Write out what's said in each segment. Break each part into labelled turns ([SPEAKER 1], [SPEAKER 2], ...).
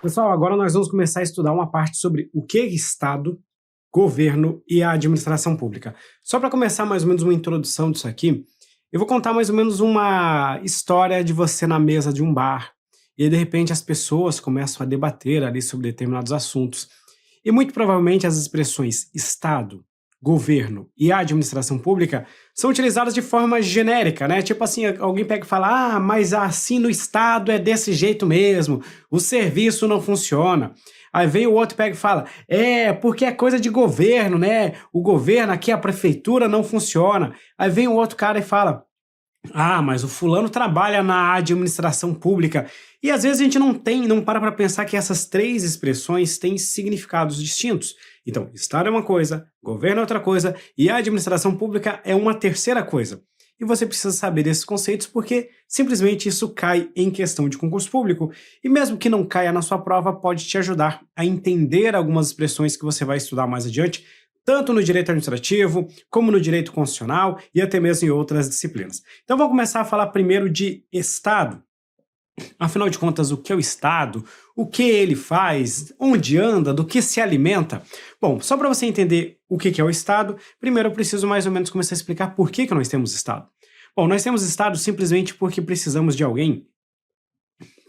[SPEAKER 1] Pessoal, agora nós vamos começar a estudar uma parte sobre o que é Estado, governo e a administração pública. Só para começar mais ou menos uma introdução disso aqui, eu vou contar mais ou menos uma história de você na mesa de um bar, e aí, de repente as pessoas começam a debater ali sobre determinados assuntos. E muito provavelmente as expressões Estado, governo e administração pública são utilizadas de forma genérica, né? Tipo assim, alguém pega e fala: ah, mas assim no Estado é desse jeito mesmo, o serviço não funciona. Aí vem o outro e pega e fala: é, porque é coisa de governo, né? O governo aqui, a prefeitura não funciona. Aí vem o outro cara e fala: ah, mas o fulano trabalha na administração pública. E às vezes a gente não para pensar que essas três expressões têm significados distintos. Então, Estado é uma coisa, governo é outra coisa e a administração pública é uma terceira coisa. E você precisa saber desses conceitos porque simplesmente isso cai em questão de concurso público. E mesmo que não caia na sua prova, pode te ajudar a entender algumas expressões que você vai estudar mais adiante, tanto no direito administrativo, como no direito constitucional e até mesmo em outras disciplinas. Então vamos começar a falar primeiro de Estado. Afinal de contas, o que é o Estado? O que ele faz? Onde anda? Do que se alimenta? Bom, só para você entender o que é o Estado, primeiro eu preciso mais ou menos começar a explicar por que nós temos Estado. Bom, nós temos Estado simplesmente porque precisamos de alguém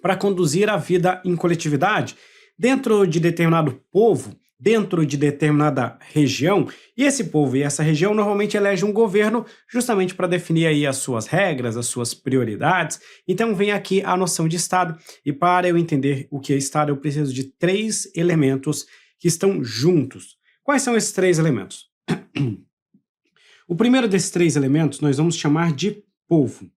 [SPEAKER 1] para conduzir a vida em coletividade, dentro de determinado povo, dentro de determinada região, e esse povo e essa região normalmente elege um governo justamente para definir aí as suas regras, as suas prioridades. Então vem aqui a noção de Estado, e para eu entender o que é Estado, eu preciso de três elementos que estão juntos. Quais são esses três elementos? O primeiro desses três elementos nós vamos chamar de povo.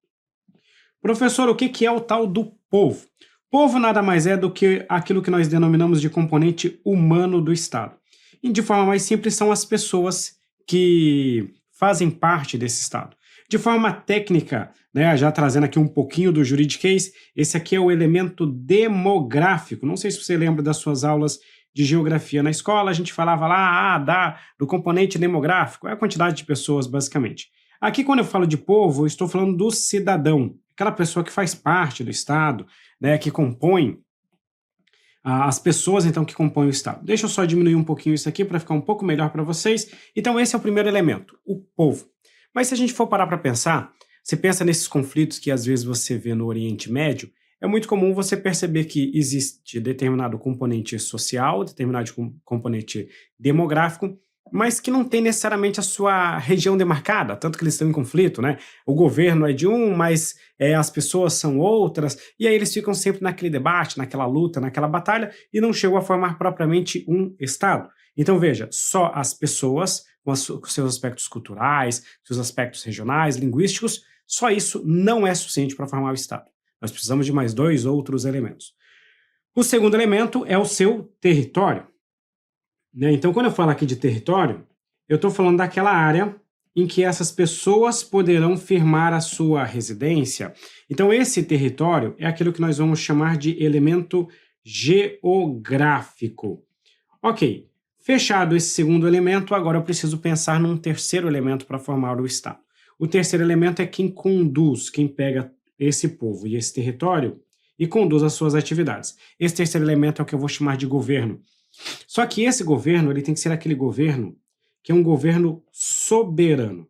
[SPEAKER 1] Professor, o que é o tal do povo? Povo nada mais é do que aquilo que nós denominamos de componente humano do Estado. E de forma mais simples, são as pessoas que fazem parte desse Estado. De forma técnica, né, já trazendo aqui um pouquinho do juridiquês, esse aqui é o elemento demográfico. Não sei se você lembra das suas aulas de geografia na escola, a gente falava lá do componente demográfico, é a quantidade de pessoas, basicamente. Aqui, quando eu falo de povo, eu estou falando do cidadão, aquela pessoa que faz parte do Estado, né, que compõe as pessoas então que compõem o Estado. Deixa eu só diminuir um pouquinho isso aqui para ficar um pouco melhor para vocês. Então esse é o primeiro elemento, o povo. Mas se a gente for parar para pensar, você pensa nesses conflitos que às vezes você vê no Oriente Médio, é muito comum você perceber que existe determinado componente social, determinado componente demográfico, mas que não tem necessariamente a sua região demarcada, tanto que eles estão em conflito, né? O governo é de um, mas as pessoas são outras, e aí eles ficam sempre naquele debate, naquela luta, naquela batalha, e não chegam a formar propriamente um Estado. Então veja, só as pessoas, com seus aspectos culturais, seus aspectos regionais, linguísticos, só isso não é suficiente para formar o Estado. Nós precisamos de mais dois outros elementos. O segundo elemento é o seu território. Né? Então, quando eu falo aqui de território, eu estou falando daquela área em que essas pessoas poderão firmar a sua residência. Então, esse território é aquilo que nós vamos chamar de elemento geográfico. Ok, fechado esse segundo elemento, agora eu preciso pensar num terceiro elemento para formar o Estado. O terceiro elemento é quem conduz, quem pega esse povo e esse território e conduz as suas atividades. Esse terceiro elemento é o que eu vou chamar de governo. Só que esse governo ele tem que ser aquele governo que é um governo soberano.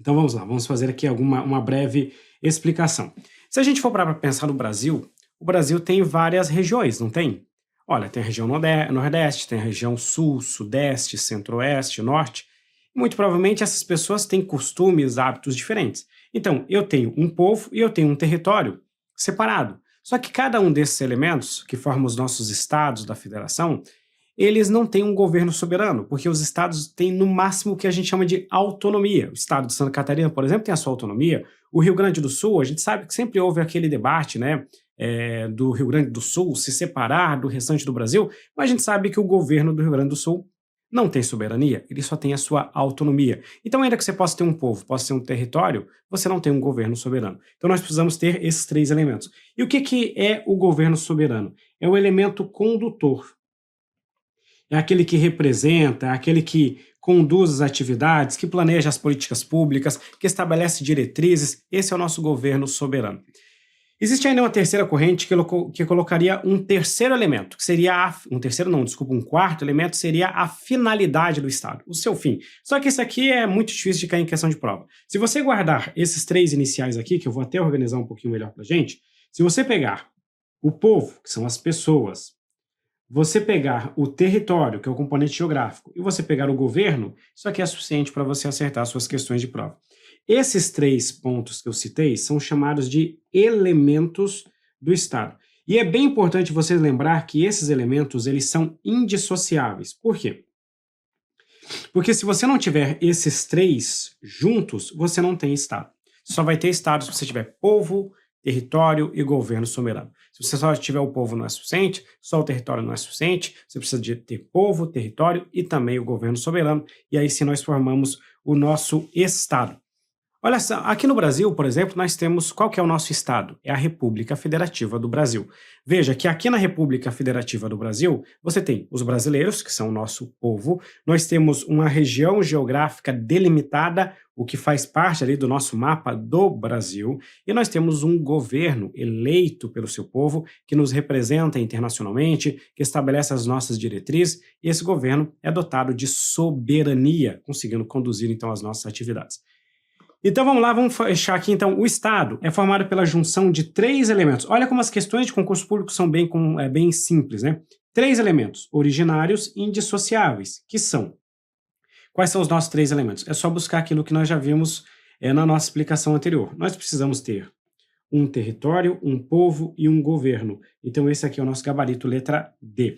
[SPEAKER 1] Então vamos lá, vamos fazer aqui uma breve explicação. Se a gente for para pensar no Brasil, o Brasil tem várias regiões, não tem? Olha, tem a região Nordeste, tem a região Sul, Sudeste, Centro-Oeste, Norte. Muito provavelmente essas pessoas têm costumes, hábitos diferentes. Então, eu tenho um povo e eu tenho um território separado. Só que cada um desses elementos, que formam os nossos estados da federação, eles não têm um governo soberano, porque os estados têm no máximo o que a gente chama de autonomia. O estado de Santa Catarina, por exemplo, tem a sua autonomia. O Rio Grande do Sul, a gente sabe que sempre houve aquele debate, né, do Rio Grande do Sul se separar do restante do Brasil, mas a gente sabe que o governo do Rio Grande do Sul não tem soberania, ele só tem a sua autonomia. Então, ainda que você possa ter um povo, possa ter um território, você não tem um governo soberano. Então, nós precisamos ter esses três elementos. E o que é o governo soberano? É o elemento condutor. É aquele que representa, é aquele que conduz as atividades, que planeja as políticas públicas, que estabelece diretrizes. Esse é o nosso governo soberano. Existe ainda uma terceira corrente que colocaria um terceiro elemento, que seria um terceiro não, desculpa, um quarto elemento seria a finalidade do Estado, o seu fim. Só que isso aqui é muito difícil de cair em questão de prova. Se você guardar esses três iniciais aqui, que eu vou até organizar um pouquinho melhor pra gente, se você pegar o povo, que são as pessoas, você pegar o território, que é o componente geográfico, e você pegar o governo, isso aqui é suficiente para você acertar suas questões de prova. Esses três pontos que eu citei são chamados de elementos do Estado. E é bem importante você lembrar que esses elementos, eles são indissociáveis. Por quê? Porque se você não tiver esses três juntos, você não tem Estado. Só vai ter Estado se você tiver povo, território e governo soberano. Se você só tiver o povo não é suficiente, só o território não é suficiente, você precisa de ter povo, território e também o governo soberano, e aí sim nós formamos o nosso Estado. Olha só, aqui no Brasil, por exemplo, nós temos qual que é o nosso estado? É a República Federativa do Brasil. Veja que aqui na República Federativa do Brasil, você tem os brasileiros, que são o nosso povo, nós temos uma região geográfica delimitada, o que faz parte ali do nosso mapa do Brasil, e nós temos um governo eleito pelo seu povo, que nos representa internacionalmente, que estabelece as nossas diretrizes, e esse governo é dotado de soberania, conseguindo conduzir então as nossas atividades. Então vamos lá, vamos fechar aqui então. O Estado é formado pela junção de três elementos. Olha como as questões de concurso público são bem simples, né? Três elementos originários e indissociáveis, que são... Quais são os nossos três elementos? É só buscar aquilo que nós já vimos na nossa explicação anterior. Nós precisamos ter um território, um povo e um governo. Então esse aqui é o nosso gabarito, letra D.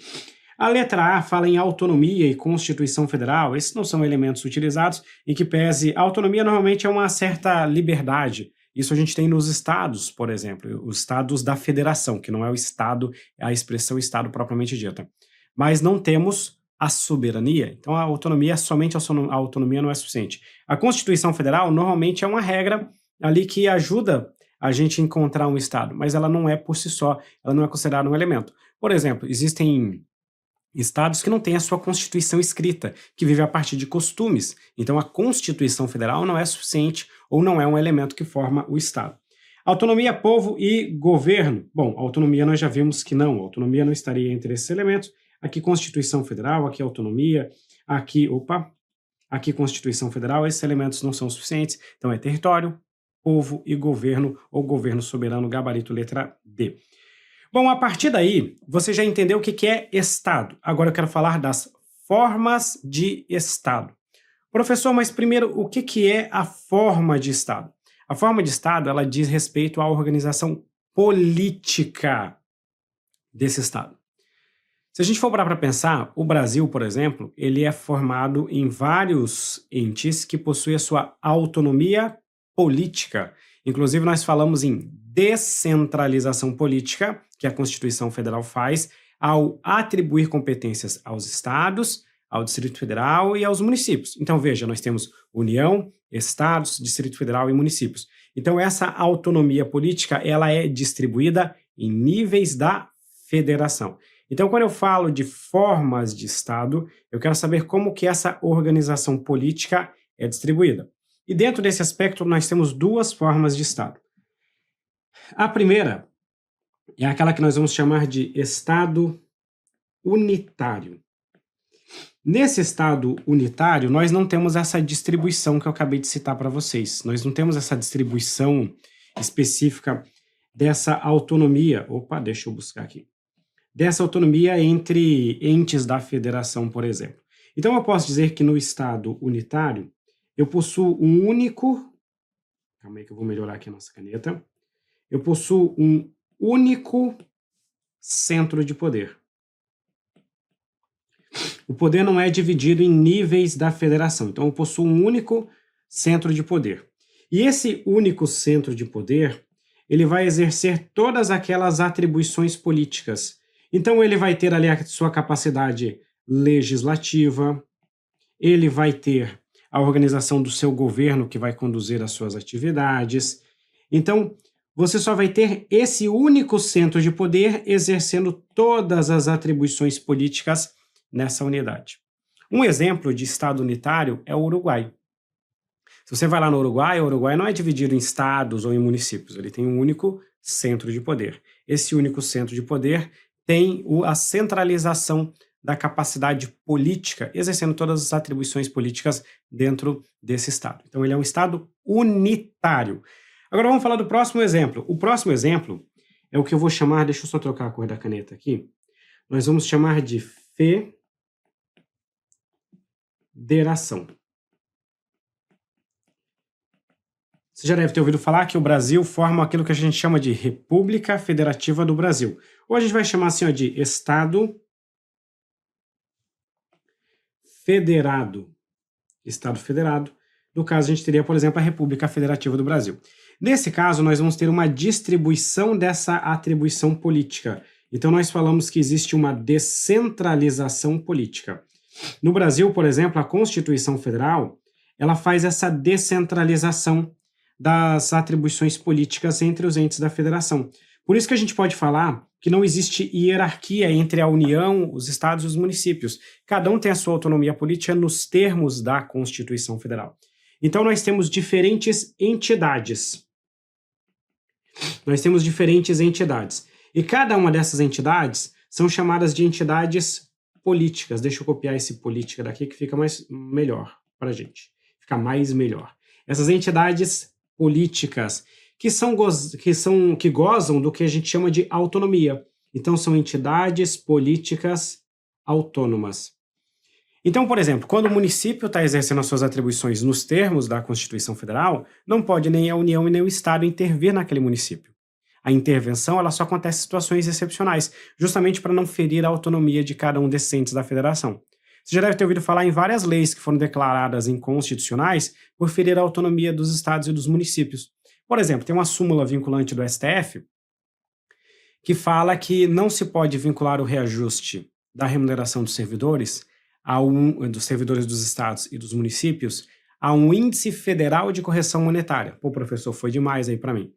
[SPEAKER 1] A letra A fala em autonomia e Constituição Federal. Esses não são elementos utilizados, em que pese a autonomia normalmente é uma certa liberdade. Isso a gente tem nos estados, por exemplo, os estados da federação, que não é o estado, é a expressão estado propriamente dita. Mas não temos a soberania, então a autonomia, somente a autonomia não é suficiente. A Constituição Federal normalmente é uma regra ali que ajuda a gente a encontrar um estado, mas ela não é por si só, ela não é considerada um elemento. Por exemplo, existem estados que não têm a sua Constituição escrita, que vive a partir de costumes. Então, a Constituição Federal não é suficiente ou não é um elemento que forma o Estado. Autonomia, povo e governo. Bom, autonomia nós já vimos que não. Autonomia não estaria entre esses elementos. Aqui, Constituição Federal, aqui autonomia, aqui Constituição Federal. Esses elementos não são suficientes. Então, é território, povo e governo, ou governo soberano, gabarito letra D. Bom, a partir daí, você já entendeu o que é Estado. Agora eu quero falar das formas de Estado. Professor, mas primeiro, o que é a forma de Estado? A forma de Estado, ela diz respeito à organização política desse Estado. Se a gente for parar para pensar, o Brasil, por exemplo, ele é formado em vários entes que possuem a sua autonomia política. Inclusive, nós falamos em descentralização política, que a Constituição Federal faz, ao atribuir competências aos estados, ao Distrito Federal e aos municípios. Então, veja, nós temos União, estados, Distrito Federal e municípios. Então, essa autonomia política, ela é distribuída em níveis da federação. Então, quando eu falo de formas de Estado, eu quero saber como que essa organização política é distribuída. E dentro desse aspecto, nós temos duas formas de Estado. A primeira é aquela que nós vamos chamar de Estado unitário. Nesse Estado unitário, nós não temos essa distribuição que eu acabei de citar para vocês. Nós não temos essa distribuição específica dessa autonomia. Opa, deixa eu buscar aqui. Dessa autonomia entre entes da federação, por exemplo. Então, eu posso dizer que no Estado unitário, eu possuo um único... Calma aí que eu vou melhorar aqui a nossa caneta. Eu possuo um único centro de poder. O poder não é dividido em níveis da federação. Então, eu possuo um único centro de poder. E esse único centro de poder, ele vai exercer todas aquelas atribuições políticas. Então, ele vai ter ali a sua capacidade legislativa, ele vai ter a organização do seu governo que vai conduzir as suas atividades. Então, você só vai ter esse único centro de poder exercendo todas as atribuições políticas nessa unidade. Um exemplo de Estado unitário é o Uruguai. Se você vai lá no Uruguai, o Uruguai não é dividido em estados ou em municípios, ele tem um único centro de poder. Esse único centro de poder tem a centralização da capacidade política, exercendo todas as atribuições políticas dentro desse Estado. Então, ele é um Estado unitário. Agora, vamos falar do próximo exemplo. O próximo exemplo é o que eu vou chamar, deixa eu só trocar a cor da caneta aqui, nós vamos chamar de federação. Você já deve ter ouvido falar que o Brasil forma aquilo que a gente chama de República Federativa do Brasil. Ou a gente vai chamar assim, ó, de Estado Federado. Estado Federado. No caso, a gente teria, por exemplo, a República Federativa do Brasil. Nesse caso, nós vamos ter uma distribuição dessa atribuição política. Então, nós falamos que existe uma descentralização política. No Brasil, por exemplo, a Constituição Federal, ela faz essa descentralização das atribuições políticas entre os entes da federação. Por isso que a gente pode falar que não existe hierarquia entre a União, os estados e os municípios. Cada um tem a sua autonomia política nos termos da Constituição Federal. Então, nós temos diferentes entidades. E cada uma dessas entidades são chamadas de entidades políticas. Deixa eu copiar esse política daqui que fica melhor para a gente. Fica mais melhor. Essas entidades políticas que gozam do que a gente chama de autonomia. Então, são entidades políticas autônomas. Então, por exemplo, quando o município está exercendo as suas atribuições nos termos da Constituição Federal, não pode nem a União e nem o Estado intervir naquele município. A intervenção ela só acontece em situações excepcionais, justamente para não ferir a autonomia de cada um desses entes da federação. Você já deve ter ouvido falar em várias leis que foram declaradas inconstitucionais por ferir a autonomia dos estados e dos municípios. Por exemplo, tem uma súmula vinculante do STF que fala que não se pode vincular o reajuste da remuneração dos servidores dos estados e dos municípios a um índice federal de correção monetária. Pô, professor, foi demais aí para mim.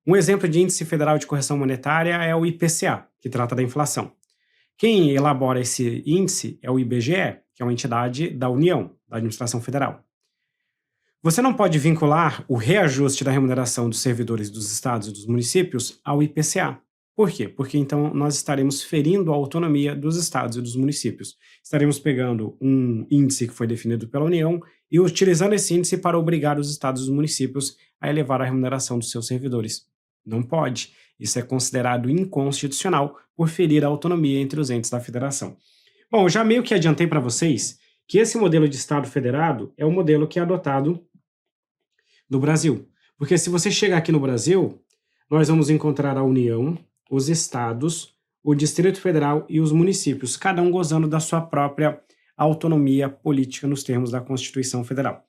[SPEAKER 1] Um exemplo de índice federal de correção monetária é o IPCA, que trata da inflação. Quem elabora esse índice é o IBGE, que é uma entidade da União, da Administração Federal. Você não pode vincular o reajuste da remuneração dos servidores dos estados e dos municípios ao IPCA. Por quê? Porque então nós estaremos ferindo a autonomia dos estados e dos municípios. Estaremos pegando um índice que foi definido pela União e utilizando esse índice para obrigar os estados e os municípios a elevar a remuneração dos seus servidores. Não pode. Isso é considerado inconstitucional por ferir a autonomia entre os entes da federação. Bom, já meio que adiantei para vocês que esse modelo de Estado federado é o modelo que é adotado no Brasil. Porque se você chegar aqui no Brasil, nós vamos encontrar a União, os estados, o Distrito Federal e os municípios, cada um gozando da sua própria autonomia política nos termos da Constituição Federal.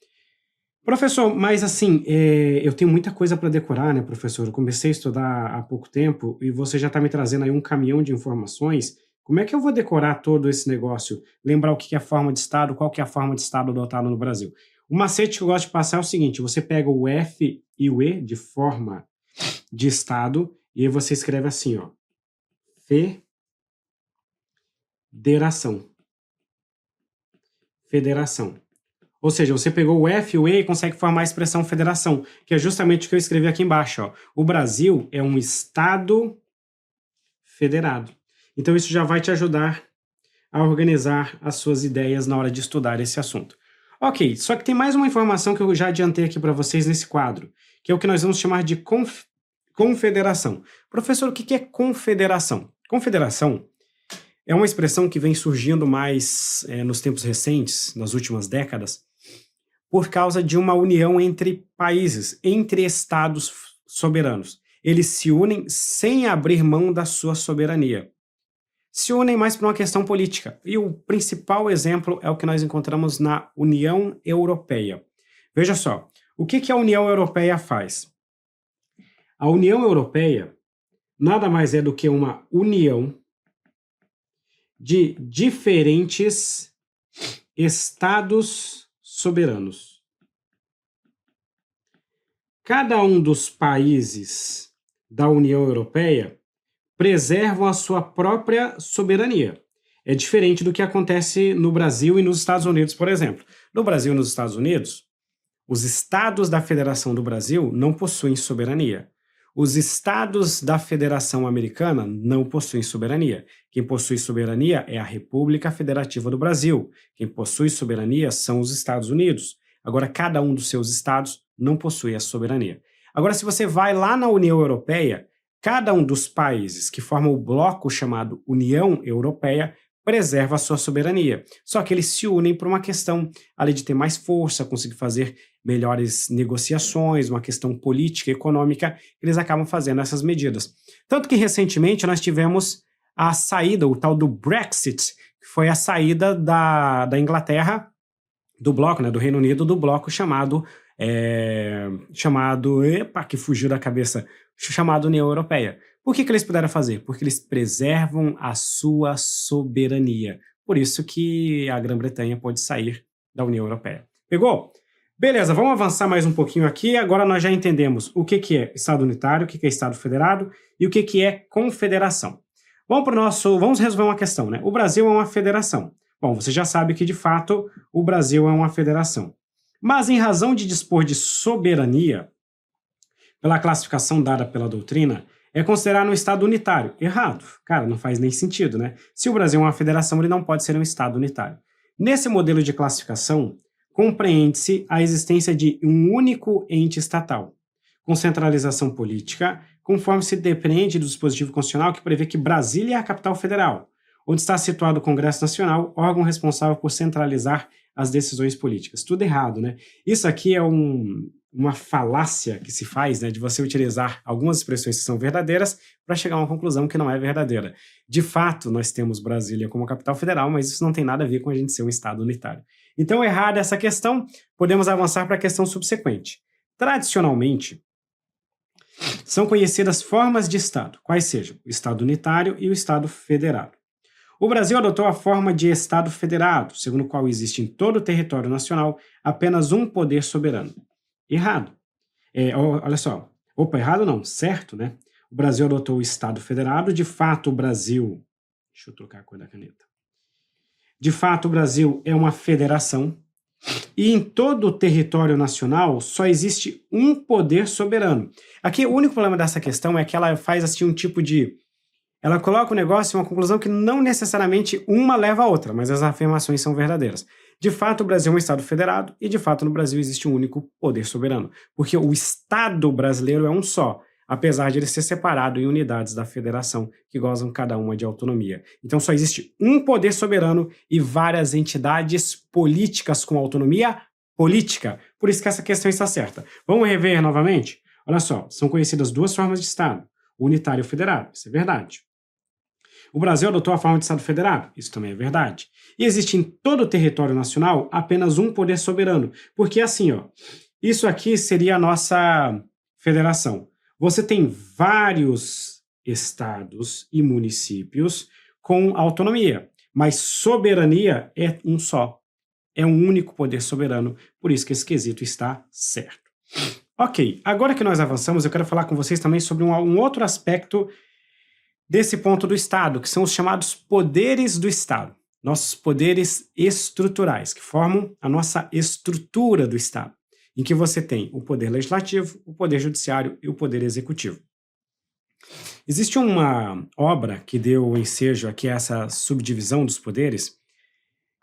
[SPEAKER 1] Professor, mas assim, eu tenho muita coisa para decorar, né, professor? Eu comecei a estudar há pouco tempo e você já está me trazendo aí um caminhão de informações. Como é que eu vou decorar todo esse negócio? Lembrar o que é forma de Estado, qual que é a forma de Estado adotada no Brasil? O macete que eu gosto de passar é o seguinte, você pega o F e o E de forma de Estado e aí você escreve assim, ó, federação. Federação. Ou seja, você pegou o F e o E e consegue formar a expressão federação, que é justamente o que eu escrevi aqui embaixo, ó. O Brasil é um Estado federado. Então isso já vai te ajudar a organizar as suas ideias na hora de estudar esse assunto. Ok, só que tem mais uma informação que eu já adiantei aqui para vocês nesse quadro, que é o que nós vamos chamar de confederação. Professor, o que é confederação? Confederação é uma expressão que vem surgindo mais nos tempos recentes, nas últimas décadas, por causa de uma união entre países, entre estados soberanos. Eles se unem sem abrir mão da sua soberania. Se unem mais por uma questão política. E o principal exemplo é o que nós encontramos na União Europeia. Veja só, o que a União Europeia faz? A União Europeia nada mais é do que uma união de diferentes estados soberanos. Cada um dos países da União Europeia preservam a sua própria soberania. É diferente do que acontece no Brasil e nos Estados Unidos, por exemplo. No Brasil e nos Estados Unidos, os estados da Federação do Brasil não possuem soberania. Os estados da Federação Americana não possuem soberania. Quem possui soberania é a República Federativa do Brasil. Quem possui soberania são os Estados Unidos. Agora, cada um dos seus estados não possui a soberania. Agora, se você vai lá na União Europeia, cada um dos países que formam o bloco chamado União Europeia preserva a sua soberania. Só que eles se unem por uma questão ali de ter mais força, conseguir fazer melhores negociações, uma questão política e econômica, eles acabam fazendo essas medidas. Tanto que recentemente nós tivemos a saída, o tal do Brexit, que foi a saída da Inglaterra, do bloco, né, do Reino Unido, do bloco que fugiu da cabeça, chamado União Europeia. Por que eles puderam fazer? Porque eles preservam a sua soberania. Por isso que a Grã-Bretanha pode sair da União Europeia. Pegou? Beleza, vamos avançar mais um pouquinho aqui. Agora nós já entendemos o que é Estado unitário, o que é Estado federado e o que é confederação. Vamos resolver uma questão, né? O Brasil é uma federação. Bom, você já sabe que, de fato, o Brasil é uma federação. Mas, em razão de dispor de soberania, pela classificação dada pela doutrina, é considerado um Estado unitário. Errado. Cara, não faz nem sentido, né? Se o Brasil é uma federação, ele não pode ser um Estado unitário. Nesse modelo de classificação, compreende-se a existência de um único ente estatal, com centralização política, conforme se depreende do dispositivo constitucional que prevê que Brasília é a capital federal, onde está situado o Congresso Nacional, órgão responsável por centralizar as decisões políticas. Tudo errado, né? Isso aqui é uma falácia que se faz, né, de você utilizar algumas expressões que são verdadeiras para chegar a uma conclusão que não é verdadeira. De fato, nós temos Brasília como capital federal, mas isso não tem nada a ver com a gente ser um Estado unitário. Então, errada essa questão, podemos avançar para a questão subsequente. Tradicionalmente, são conhecidas formas de Estado, quais sejam o Estado unitário e o Estado federado. O Brasil adotou a forma de Estado federado, segundo o qual existe em todo o território nacional apenas um poder soberano. Errado. Olha só. Opa, errado não, certo, né? O Brasil adotou o Estado federado, de fato o Brasil... Deixa eu trocar a cor da caneta. De fato o Brasil é uma federação e em todo o território nacional só existe um poder soberano. Aqui o único problema dessa questão é que ela faz assim um tipo de... Ela coloca o negócio em uma conclusão que não necessariamente uma leva a outra, mas as afirmações são verdadeiras. De fato, o Brasil é um Estado federado e, de fato, no Brasil existe um único poder soberano, porque o Estado brasileiro é um só, apesar de ele ser separado em unidades da federação que gozam cada uma de autonomia. Então, só existe um poder soberano e várias entidades políticas com autonomia política. Por isso que essa questão está certa. Vamos rever novamente? Olha só, são conhecidas duas formas de Estado, unitário e federado, isso é verdade. O Brasil adotou a forma de Estado federado, isso também é verdade. E existe em todo o território nacional apenas um poder soberano, porque assim, ó, isso aqui seria a nossa federação. Você tem vários estados e municípios com autonomia, mas soberania é um só. É um único poder soberano, por isso que esse quesito está certo. Ok, agora que nós avançamos, eu quero falar com vocês também sobre um outro aspecto desse ponto do Estado, que são os chamados poderes do Estado, nossos poderes estruturais, que formam a nossa estrutura do Estado, em que você tem o poder legislativo, o poder judiciário e o poder executivo. Existe uma obra que deu o ensejo aqui a essa subdivisão dos poderes,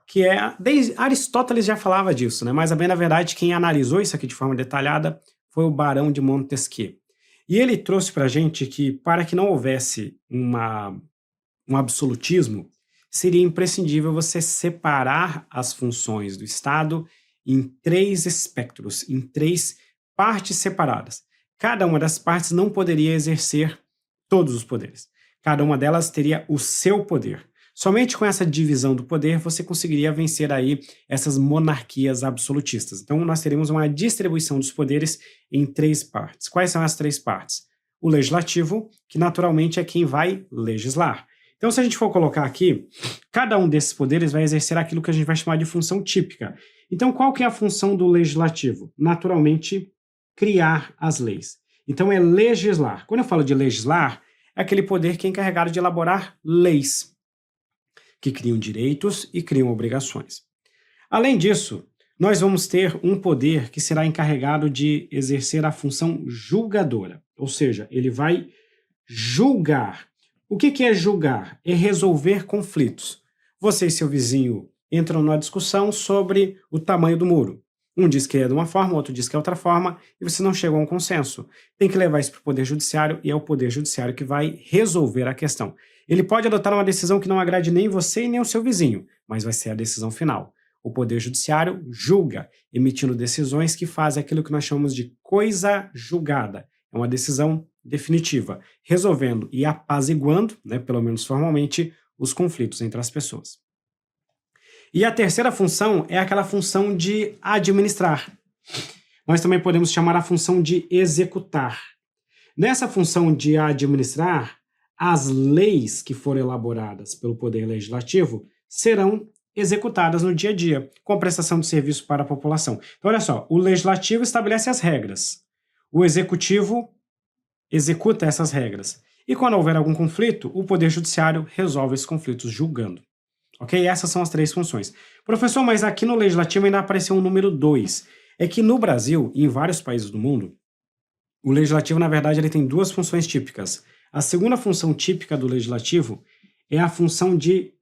[SPEAKER 1] que desde Aristóteles já falava disso, né? Mas bem na verdade quem analisou isso aqui de forma detalhada foi o Barão de Montesquieu. E ele trouxe para a gente que, para que não houvesse um absolutismo, seria imprescindível você separar as funções do Estado em 3 espectros, em 3 partes separadas. Cada uma das partes não poderia exercer todos os poderes. Cada uma delas teria o seu poder. Somente com essa divisão do poder você conseguiria vencer aí essas monarquias absolutistas. Então nós teremos uma distribuição dos poderes em 3 partes. Quais são as 3 partes? O legislativo, que naturalmente é quem vai legislar. Então se a gente for colocar aqui, cada um desses poderes vai exercer aquilo que a gente vai chamar de função típica. Então qual que é a função do legislativo? Naturalmente, criar as leis. Então é legislar. Quando eu falo de legislar, é aquele poder que é encarregado de elaborar leis, que criam direitos e criam obrigações. Além disso, nós vamos ter um poder que será encarregado de exercer a função julgadora, ou seja, ele vai julgar. O que é julgar? É resolver conflitos. Você e seu vizinho entram numa discussão sobre o tamanho do muro. Um diz que é de uma forma, o outro diz que é outra forma, e você não chegou a um consenso. Tem que levar isso para o Poder Judiciário, e é o Poder Judiciário que vai resolver a questão. Ele pode adotar uma decisão que não agrade nem você e nem o seu vizinho, mas vai ser a decisão final. O Poder Judiciário julga, emitindo decisões que fazem aquilo que nós chamamos de coisa julgada. É uma decisão definitiva, resolvendo e apaziguando, pelo menos formalmente, os conflitos entre as pessoas. E a terceira função é aquela função de administrar. Nós também podemos chamar a função de executar. Nessa função de administrar, as leis que forem elaboradas pelo Poder Legislativo serão executadas no dia a dia, com a prestação de serviço para a população. Então, olha só, o Legislativo estabelece as regras, o Executivo executa essas regras. E quando houver algum conflito, o Poder Judiciário resolve esses conflitos julgando. Ok? Essas são as três funções. Professor, mas aqui no Legislativo ainda apareceu um número 2. É que no Brasil e em vários países do mundo, o Legislativo, na verdade, ele tem duas funções típicas. A segunda função típica do Legislativo é a função de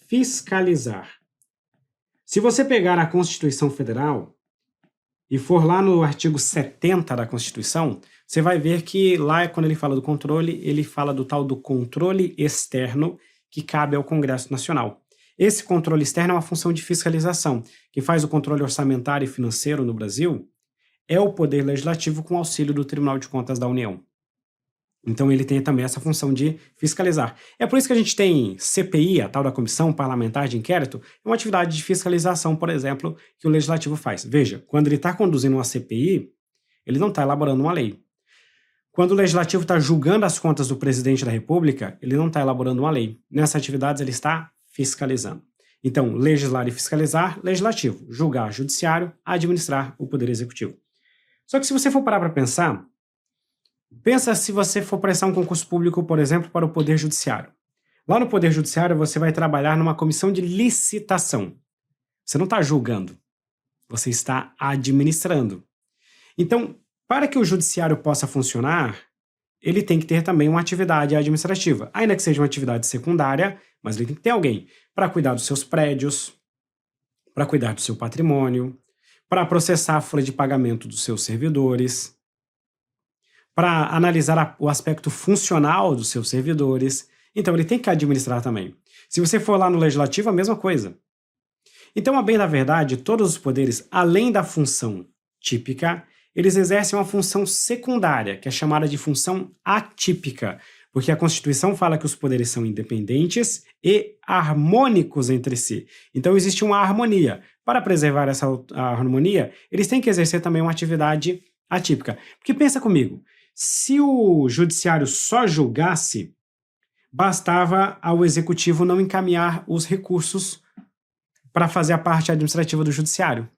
[SPEAKER 1] fiscalizar. Se você pegar a Constituição Federal e for lá no artigo 70 da Constituição, você vai ver que lá, quando ele fala do controle, ele fala do tal do controle externo que cabe ao Congresso Nacional. Esse controle externo é uma função de fiscalização. Quem faz o controle orçamentário e financeiro no Brasil é o Poder Legislativo com auxílio do Tribunal de Contas da União. Então ele tem também essa função de fiscalizar. É por isso que a gente tem CPI, a tal da Comissão Parlamentar de Inquérito, é uma atividade de fiscalização, por exemplo, que o Legislativo faz. Veja, quando ele está conduzindo uma CPI, ele não está elaborando uma lei. Quando o Legislativo está julgando as contas do Presidente da República, ele não está elaborando uma lei. Nessas atividades ele está fiscalizando. Então, legislar e fiscalizar, Legislativo. Julgar, Judiciário. Administrar, o Poder Executivo. Só que se você for parar para pensar, pensa se você for prestar um concurso público, por exemplo, para o Poder Judiciário. Lá no Poder Judiciário você vai trabalhar numa comissão de licitação. Você não está julgando, você está administrando. Então, para que o Judiciário possa funcionar, ele tem que ter também uma atividade administrativa. Ainda que seja uma atividade secundária, mas ele tem que ter alguém para cuidar dos seus prédios, para cuidar do seu patrimônio, para processar a folha de pagamento dos seus servidores, para analisar o aspecto funcional dos seus servidores. Então, ele tem que administrar também. Se você for lá no Legislativo, a mesma coisa. Então, a bem da verdade, todos os poderes, além da função típica, eles exercem uma função secundária, que é chamada de função atípica, porque a Constituição fala que os poderes são independentes e harmônicos entre si. Então, existe uma harmonia. Para preservar essa harmonia, eles têm que exercer também uma atividade atípica. Porque pensa comigo, se o Judiciário só julgasse, bastava ao Executivo não encaminhar os recursos para fazer a parte administrativa do Judiciário.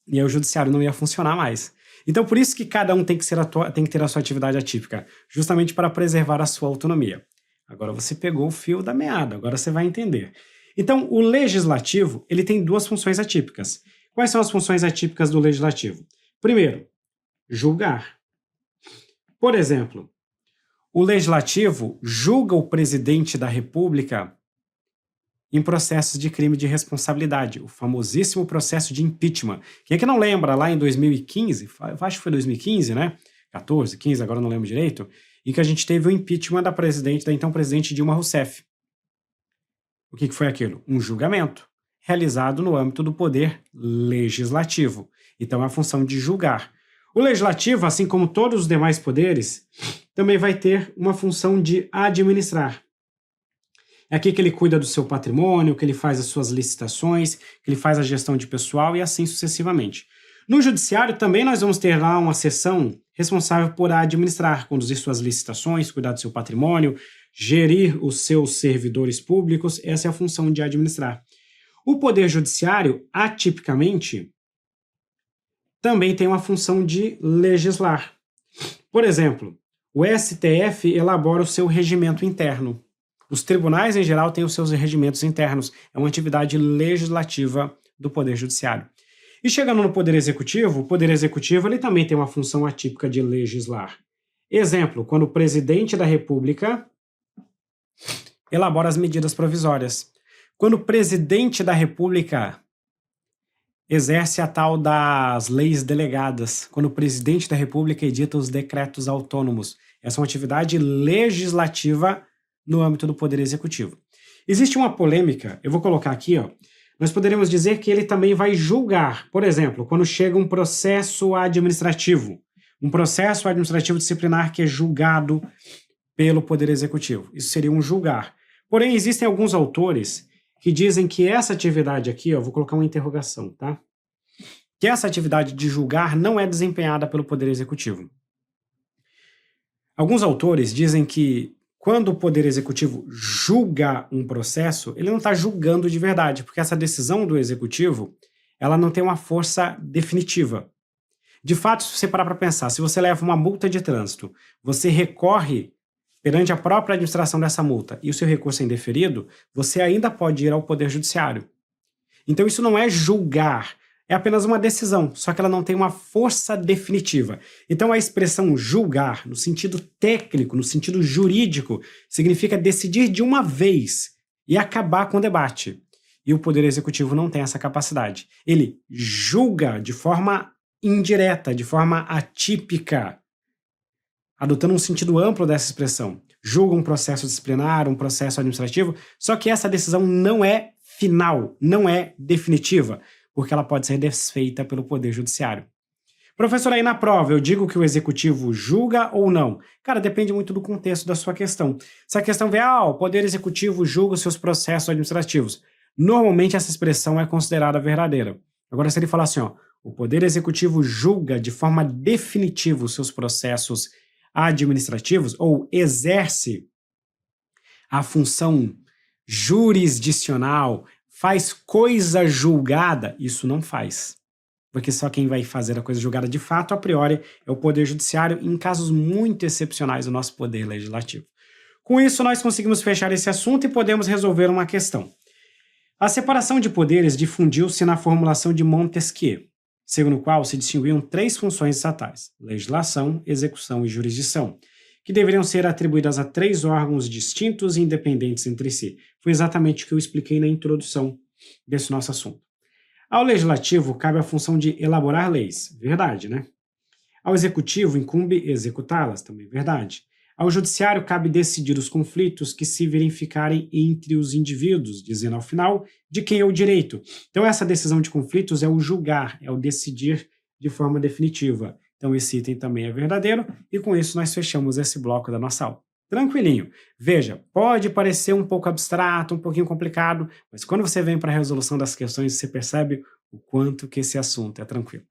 [SPEAKER 1] E aí o Judiciário não ia funcionar mais. Então, por isso que cada um tem que ter a sua atividade atípica, justamente para preservar a sua autonomia. Agora você pegou o fio da meada, agora você vai entender. Então, o Legislativo, ele tem duas funções atípicas. Quais são as funções atípicas do Legislativo? Primeiro, julgar. Por exemplo, o Legislativo julga o presidente da República em processos de crime de responsabilidade, o famosíssimo processo de impeachment. Quem é que não lembra, lá em 2015, acho que foi 2015, né? 14, 15, agora não lembro direito, em que a gente teve o impeachment da então presidente Dilma Rousseff. O que foi aquilo? Um julgamento realizado no âmbito do Poder Legislativo. Então é a função de julgar. O Legislativo, assim como todos os demais poderes, também vai ter uma função de administrar. É aqui que ele cuida do seu patrimônio, que ele faz as suas licitações, que ele faz a gestão de pessoal e assim sucessivamente. No Judiciário também nós vamos ter lá uma seção responsável por administrar, conduzir suas licitações, cuidar do seu patrimônio, gerir os seus servidores públicos. Essa é a função de administrar. O Poder Judiciário, atipicamente, também tem uma função de legislar. Por exemplo, o STF elabora o seu regimento interno. Os tribunais, em geral, têm os seus regimentos internos. É uma atividade legislativa do Poder Judiciário. E chegando no Poder Executivo, o Poder Executivo ele também tem uma função atípica de legislar. Exemplo, quando o presidente da República elabora as medidas provisórias. Quando o presidente da República exerce a tal das leis delegadas, quando o presidente da República edita os decretos autônomos. Essa é uma atividade legislativa no âmbito do Poder Executivo. Existe uma polêmica, eu vou colocar aqui, ó. Nós poderíamos dizer que ele também vai julgar, por exemplo, quando chega um processo administrativo disciplinar que é julgado pelo Poder Executivo. Isso seria um julgar. Porém, existem alguns autores que dizem que essa atividade aqui, ó, vou colocar uma interrogação, tá? Que essa atividade de julgar não é desempenhada pelo Poder Executivo. Alguns autores dizem que quando o Poder Executivo julga um processo, ele não está julgando de verdade, porque essa decisão do Executivo, ela não tem uma força definitiva. De fato, se você parar para pensar, se você leva uma multa de trânsito, você recorre perante a própria administração dessa multa e o seu recurso é indeferido, você ainda pode ir ao Poder Judiciário. Então isso não é julgar, é apenas uma decisão, só que ela não tem uma força definitiva. Então a expressão julgar, no sentido técnico, no sentido jurídico, significa decidir de uma vez e acabar com o debate. E o Poder Executivo não tem essa capacidade. Ele julga de forma indireta, de forma atípica, adotando um sentido amplo dessa expressão. Julga um processo disciplinar, um processo administrativo, só que essa decisão não é final, não é definitiva, porque ela pode ser desfeita pelo Poder Judiciário. Professor, aí na prova eu digo que o Executivo julga ou não? Cara, depende muito do contexto da sua questão. Se a questão vier, o Poder Executivo julga os seus processos administrativos, normalmente essa expressão é considerada verdadeira. Agora, se ele falar assim, o Poder Executivo julga de forma definitiva os seus processos administrativos ou exerce a função jurisdicional, faz coisa julgada, isso não faz. Porque só quem vai fazer a coisa julgada de fato, a priori, é o Poder Judiciário, em casos muito excepcionais, o nosso Poder Legislativo. Com isso, nós conseguimos fechar esse assunto e podemos resolver uma questão. A separação de poderes difundiu-se na formulação de Montesquieu, segundo o qual se distinguiam 3 funções estatais: legislação, execução e jurisdição, que deveriam ser atribuídas a 3 órgãos distintos e independentes entre si. Foi exatamente o que eu expliquei na introdução desse nosso assunto. Ao legislativo cabe a função de elaborar leis, verdade, né? Ao executivo incumbe executá-las, também verdade. Ao judiciário cabe decidir os conflitos que se verificarem entre os indivíduos, dizendo ao final de quem é o direito. Então essa decisão de conflitos é o julgar, é o decidir de forma definitiva. Então esse item também é verdadeiro e com isso nós fechamos esse bloco da nossa aula. Tranquilinho. Veja, pode parecer um pouco abstrato, um pouquinho complicado, mas quando você vem para a resolução das questões, você percebe o quanto que esse assunto é tranquilo.